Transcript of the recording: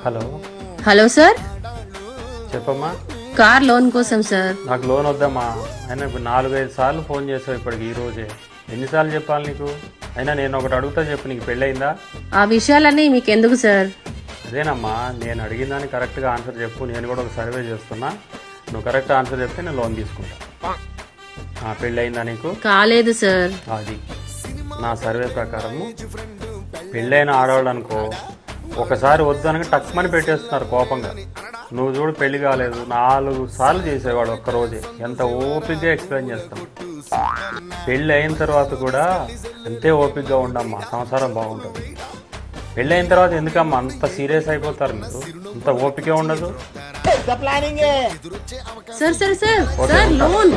Hello hello sir, చెప్పమ్మా. Car loan కోసం sir. నాకు లోన్ వద్దమ్మా. అయినా ఇప్పుడు 4-5 సార్లు ఫోన్ చేసావు ఇప్పటికి ఈ రోజే. ఎన్నిసార్లు చెప్పాలి నీకు? అయినా నేను ఒకటి అడుగుతా, చెప్పు, నీకు పెళ్ళయిందా? ఆ విషయాలన్నీ మీకెందుకు సార్? అదేనమ్మా, నేను అడిగిన దాన్ని కరెక్ట్గా ఆన్సర్ చెప్పు. నేను కూడా ఒక సర్వే చేస్తున్నా, నువ్వు కరెక్ట్ ఆన్సర్ చెప్తే నేను లోన్ తీసుకుంటా. పెళ్ళయిందా నీకు? కాలేదు సార్. అది నా సర్వే ప్రకారము పెళ్ళైన ఆడవాళ్ళు అనుకో, ఒకసారి వద్దనగా టక్మని పెట్టేస్తున్నారు కోపంగా. నువ్వు చూడు, పెళ్లి కాలేదు, 4 సార్లు చేసేవాడు ఒక్కరోజే. ఎంత ఓపికగా ఎక్స్ప్లెయిన్ చేస్తాం. పెళ్ళి అయిన తర్వాత కూడా అంతే ఓపికగా ఉండమ్మా, సంసారం బాగుంటుంది. పెళ్ళి అయిన తర్వాత ఎందుకమ్మా అంత సీరియస్ అయిపోతారు మీరు? అంత ఓపిక ఉండదు. Sir sir sir sir loan